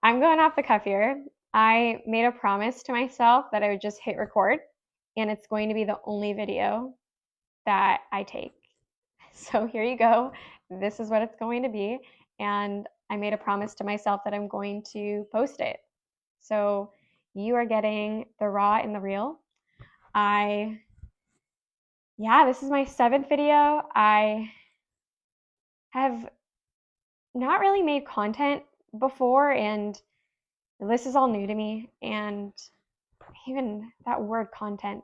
I'm going off the cuff here. I made a promise to myself that I would just hit record, and it's going to be the only video that I take. So here you go. This is what it's going to be. And I made a promise to myself that I'm going to post it. So you are getting the raw and the real. I, yeah, this is my seventh video. I have not really made content before, and this is all new to me. And even that word content,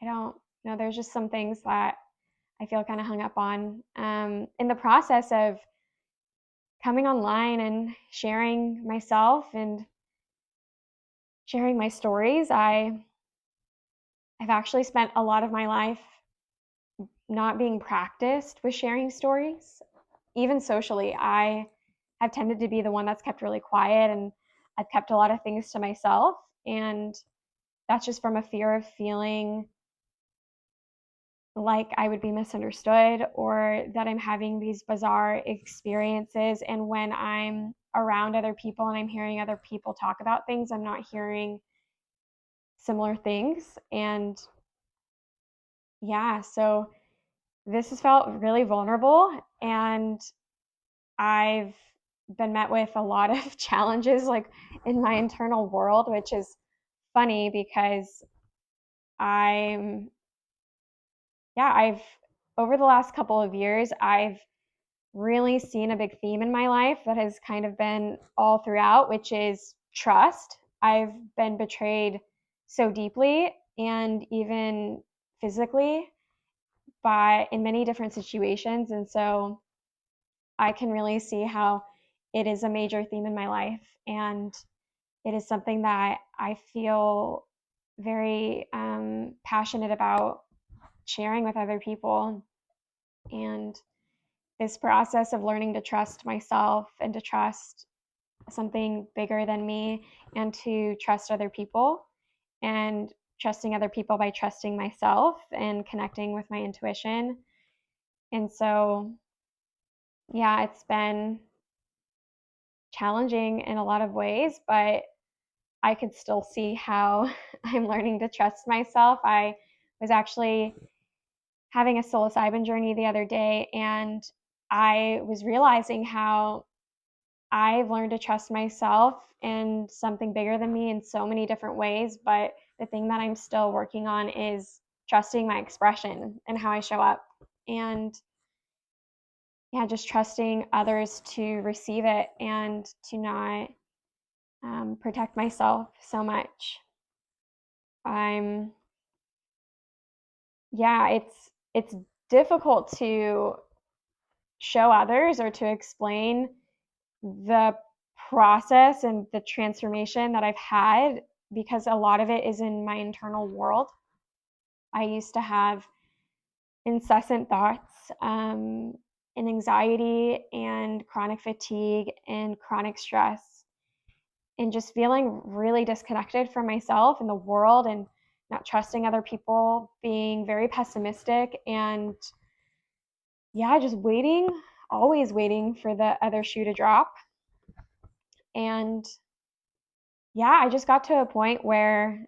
I don't know, there's just some things that I feel kind of hung up on. In the process of coming online and sharing myself and sharing my stories, I've actually spent a lot of my life not being practiced with sharing stories. Even socially, I have tended to be the one that's kept really quiet, and I've kept a lot of things to myself. And that's just from a fear of feeling like I would be misunderstood, or that I'm having these bizarre experiences. And when I'm around other people and I'm hearing other people talk about things, I'm not hearing similar things. And yeah, so this has felt really vulnerable, and I've been met with a lot of challenges like in my internal world, which is funny because I'm, yeah, I've, over the last couple of years, I've really seen a big theme in my life that has kind of been all throughout, which is trust. I've been betrayed so deeply and even physically by in many different situations. And so I can really see how it is a major theme in my life. And it is something that I feel very passionate about sharing with other people. And this process of learning to trust myself and to trust something bigger than me and to trust other people, and trusting other people by trusting myself and connecting with my intuition. And so, yeah, it's been challenging in a lot of ways, but I could still see how I'm learning to trust myself. I was actually having a psilocybin journey the other day, and I was realizing how I've learned to trust myself and something bigger than me in so many different ways. But the thing that I'm still working on is trusting my expression and how I show up. And yeah, just trusting others to receive it and to not protect myself so much. I'm, yeah, it's difficult to show others or to explain the process and the transformation that I've had, because a lot of it is in my internal world. I used to have incessant thoughts, and anxiety and chronic fatigue and chronic stress, and just feeling really disconnected from myself and the world, and not trusting other people, being very pessimistic, and yeah, just waiting, always waiting for the other shoe to drop. And yeah, I just got to a point where,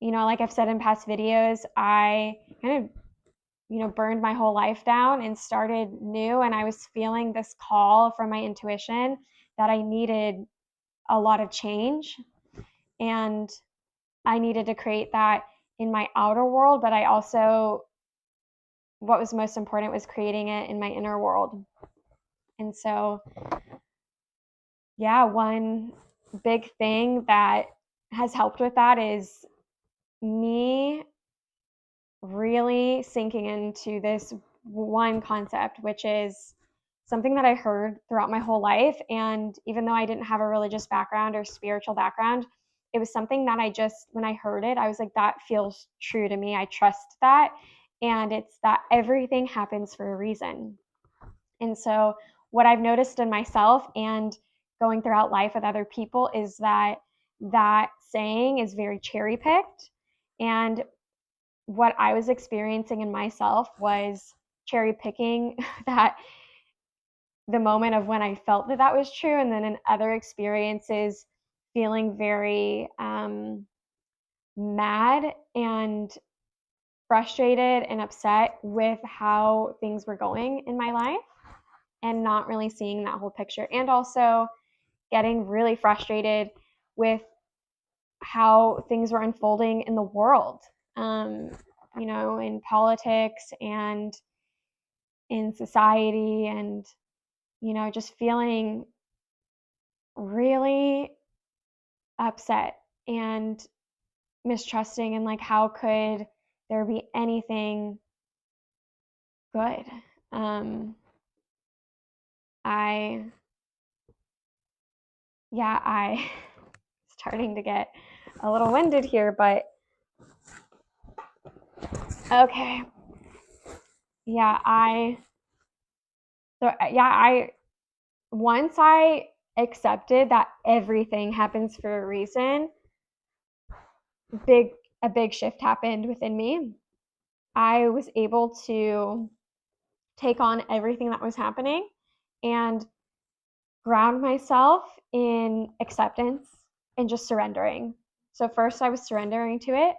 like I've said in past videos, I kind of, burned my whole life down and started new. And I was feeling this call from my intuition that I needed a lot of change. And I needed to create that in my outer world, but I also, what was most important was creating it in my inner world. And so, yeah, one big thing that has helped with that is me really sinking into this one concept, which is something that I heard throughout my whole life. And even though I didn't have a religious background or spiritual background, it was something that I just, when I heard it, I was like, that feels true to me. I trust that. And it's that everything happens for a reason. And so, what I've noticed in myself and going throughout life with other people is that that saying is very cherry picked. And what I was experiencing in myself was cherry picking that the moment of when I felt that that was true, and then in other experiences, feeling very mad and frustrated and upset with how things were going in my life and not really seeing that whole picture. And also getting really frustrated with how things were unfolding in the world, in politics and in society, and, just feeling really upset and mistrusting, and like, how could there be anything good? I starting to get a little winded here, but okay. Once I accepted that everything happens for a reason, a big shift happened within me. I was able to take on everything that was happening and ground myself in acceptance and just surrendering. So first I was surrendering to it,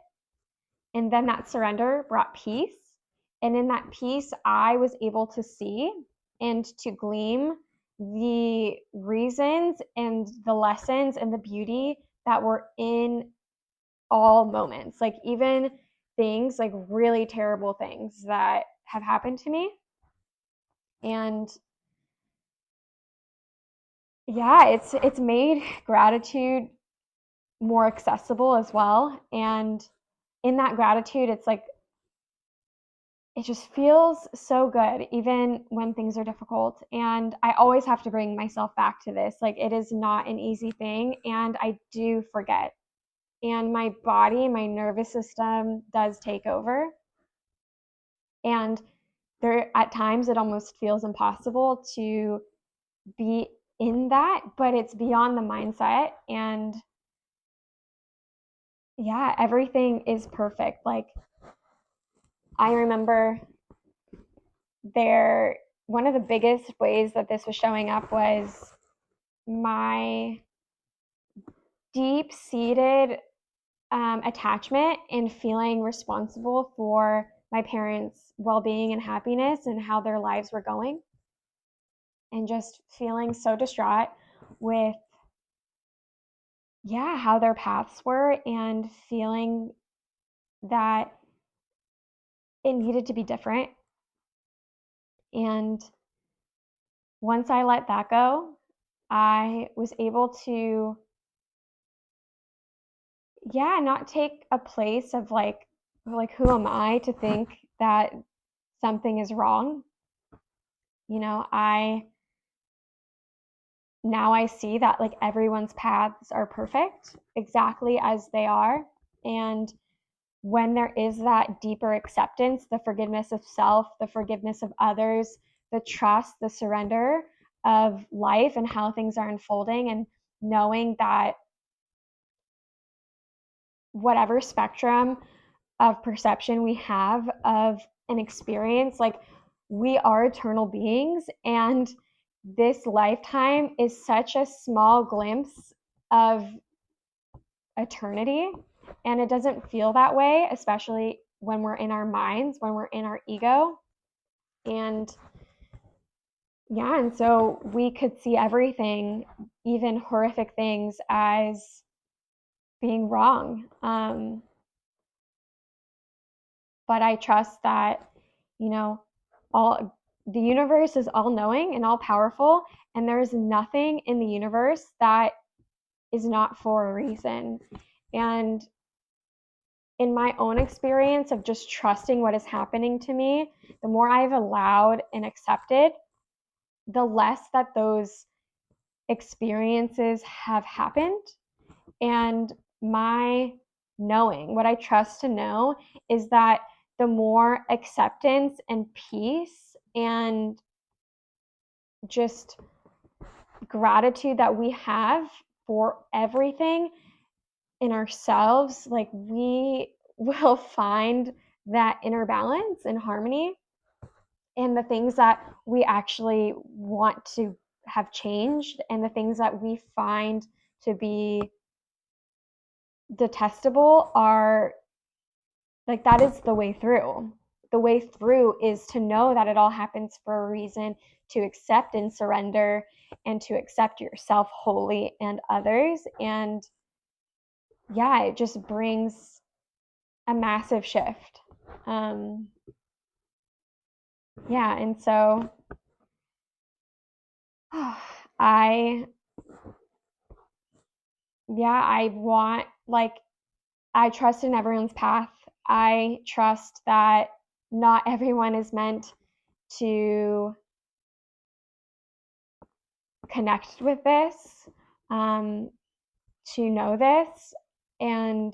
and then that surrender brought peace. And in that peace, I was able to see and to glean the reasons and the lessons and the beauty that were in all moments, like even things like really terrible things that have happened to me. And yeah, it's made gratitude more accessible as well. And in that gratitude, it's like it just feels so good even when things are difficult. And I always have to bring myself back to this. Like, it is not an easy thing, and I do forget. And my body, my nervous system does take over. And there at times it almost feels impossible to be in that, but it's beyond the mindset. And yeah, everything is perfect. Like, I remember one of the biggest ways that this was showing up was my deep-seated attachment and feeling responsible for my parents' well-being and happiness and how their lives were going, and just feeling so distraught with how their paths were, and feeling that it needed to be different. And once I let that go, I was able to not take a place of like who am I to think that something is wrong? I see that like everyone's paths are perfect exactly as they are. And when there is that deeper acceptance, the forgiveness of self, the forgiveness of others, the trust, the surrender of life and how things are unfolding, and knowing that whatever spectrum of perception we have of an experience, like, we are eternal beings, and this lifetime is such a small glimpse of eternity. And it doesn't feel that way, especially when we're in our minds, when we're in our ego. And and so we could see everything, even horrific things, as being wrong. But I trust that, all the universe is all knowing and all powerful, and there is nothing in the universe that is not for a reason. And in my own experience of just trusting what is happening to me, the more I've allowed and accepted, the less that those experiences have happened. And my knowing, what I trust to know, is that the more acceptance and peace and just gratitude that we have for everything in ourselves, like, we will find that inner balance and harmony. and the things that we actually want to have changed and the things that we find to be detestable are like, that is the way through. The way through is to know that it all happens for a reason, to accept and surrender, and to accept yourself wholly and others. And yeah, it just brings a massive shift. Yeah, and so I, yeah, I want, like, I trust in everyone's path. I trust that not everyone is meant to connect with this, to know this, and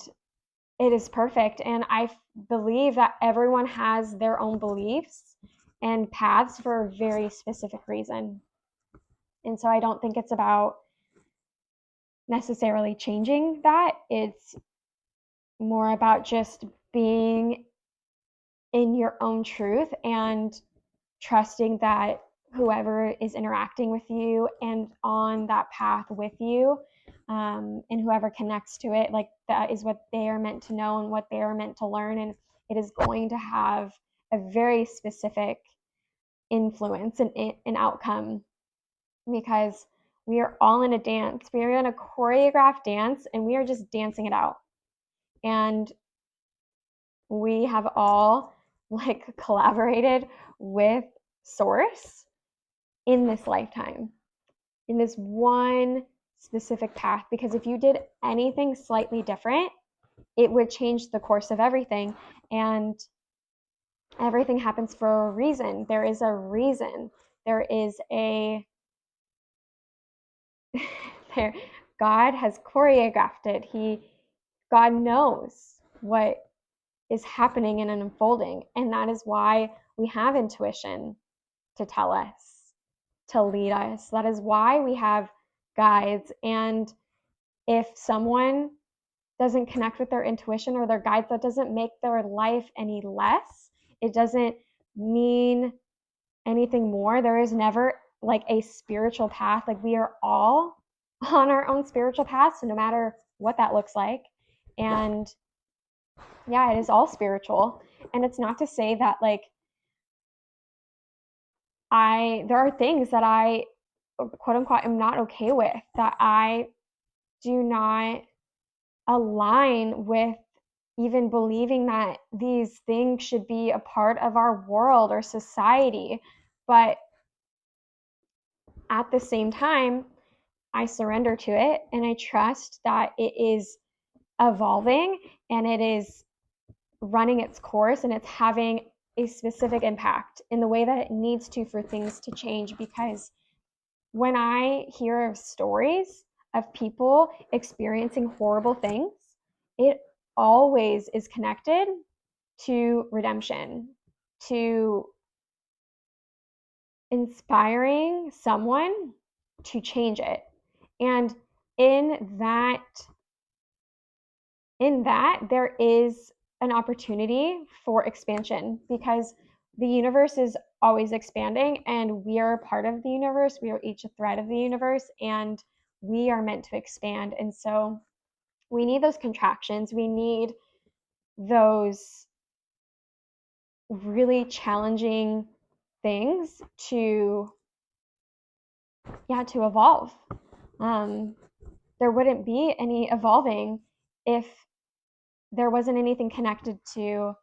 it is perfect. And I believe that everyone has their own beliefs and paths for a very specific reason. And so I don't think it's about necessarily changing that. It's more about just being in your own truth and trusting that whoever is interacting with you and on that path with you, and whoever connects to it, like, that is what they are meant to know and what they are meant to learn, and it is going to have a very specific influence and an outcome, because we are all in a dance. We are in a choreographed dance, and we are just dancing it out. And we have all, like, collaborated with Source in this lifetime, in this one specific path. Because if you did anything slightly different, it would change the course of everything. And everything happens for a reason. There is a reason. There is a there God has choreographed it. God knows what is happening and unfolding. And that is why we have intuition to tell us, to lead us. That is why we have guides. And if someone doesn't connect with their intuition or their guides, that doesn't make their life any less. It doesn't mean anything more. There is never like a spiritual path. Like, we are all on our own spiritual paths, no matter what that looks like. And yeah, it is all spiritual. And it's not to say that, like, there are things that I, quote unquote, am not okay with, that I do not align with even believing that these things should be a part of our world or society. But at the same time, I surrender to it and I trust that it is evolving and it is running its course and it's having a specific impact in the way that it needs to for things to change. Because when I hear of stories of people experiencing horrible things, it always is connected to redemption, to inspiring someone to change it. And in that there is an opportunity for expansion, because the universe is always expanding and we are a part of the universe. We are each a thread of the universe and we are meant to expand. And so we need those contractions. We need those really challenging things to evolve. There wouldn't be any evolving if there wasn't anything connected to,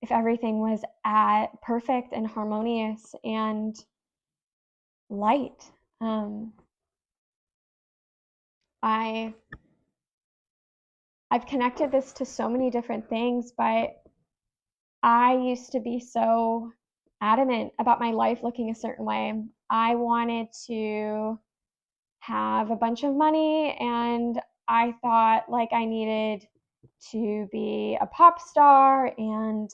if everything was at perfect and harmonious and light. I've connected this to so many different things, but I used to be so adamant about my life looking a certain way. I wanted to have a bunch of money and I thought, like, I needed to be a pop star and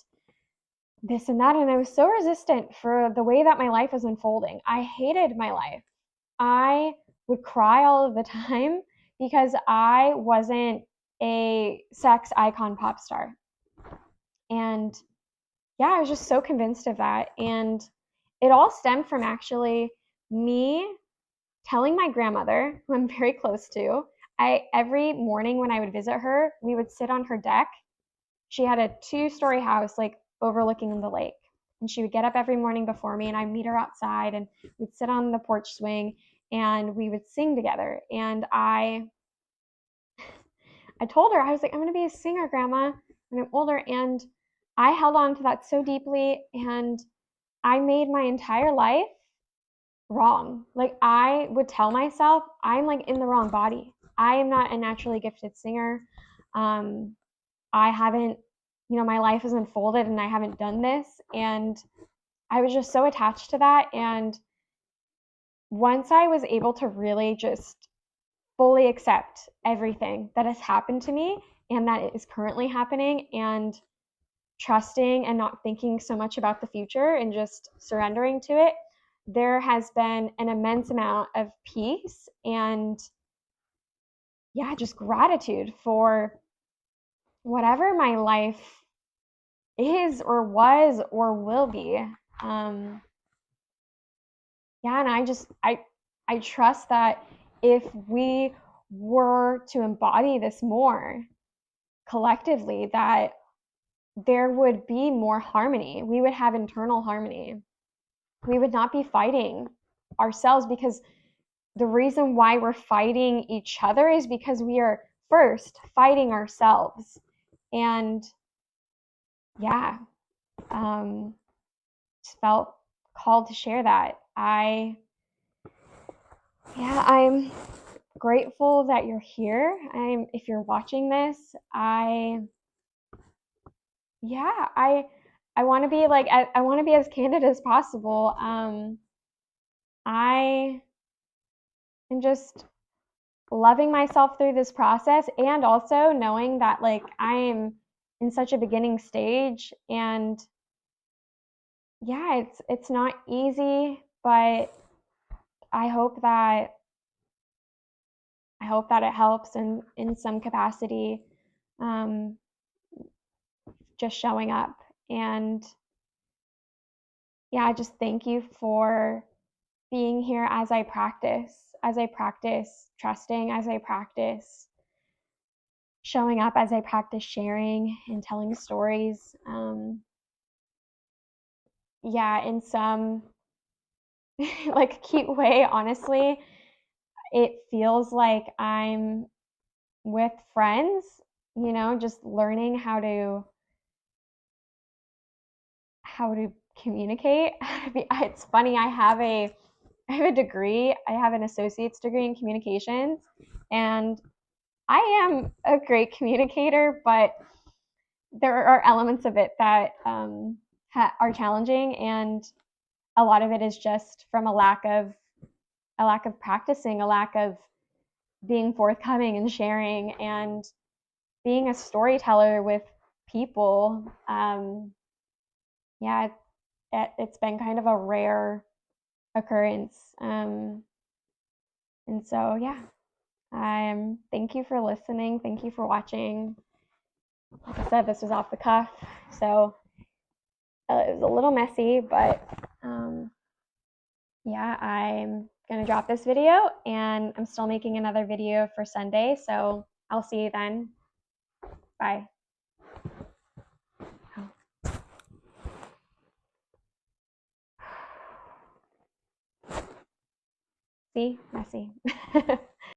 this and that. And I was so resistant for the way that my life was unfolding. I hated my life. I would cry all of the time because I wasn't a sex icon pop star. And yeah, I was just so convinced of that. And it all stemmed from actually me telling my grandmother, who I'm very close to, every morning when I would visit her, we would sit on her deck. She had a 2-story house like overlooking the lake. And she would get up every morning before me and I'd meet her outside and we'd sit on the porch swing and we would sing together. And I told her, I was like, I'm going to be a singer, Grandma, when I'm older. And I held on to that so deeply. And I made my entire life wrong. Like, I would tell myself, I'm like in the wrong body. I am not a naturally gifted singer. Um, I haven't, my life has unfolded and I haven't done this. And I was just so attached to that. And once I was able to really just fully accept everything that has happened to me and that is currently happening and trusting and not thinking so much about the future and just surrendering to it, there has been an immense amount of peace and, yeah, just gratitude for whatever my life is or was or will be. Yeah, and I trust that if we were to embody this more collectively, that there would be more harmony. We would have internal harmony. We would not be fighting ourselves, because the reason why we're fighting each other is because we are first fighting ourselves. And yeah, just felt called to share that. I'm grateful that you're here. If you're watching this, I want to be like, I want to be as candid as possible. I am just loving myself through this process, and also knowing that like I am in such a beginning stage, and yeah, it's not easy, but I hope that it helps in some capacity, um, just showing up. And yeah, just thank you for being here as I practice trusting, as I practice showing up, as I practice sharing and telling stories. In some like cute way, honestly, it feels like I'm with friends, just learning how to communicate. It's funny, I have a degree, I have an associate's degree in communications, and I am a great communicator, but there are elements of it that are challenging, and a lot of it is just from a lack of practicing, a lack of being forthcoming and sharing and being a storyteller with people. Yeah, it's been kind of a rare occurrence. And so, yeah, thank you for listening. Thank you for watching. Like I said, this was off the cuff, so it was a little messy, but yeah, I'm gonna drop this video, and I'm still making another video for Sunday, so I'll see you then. Bye. See? Messy.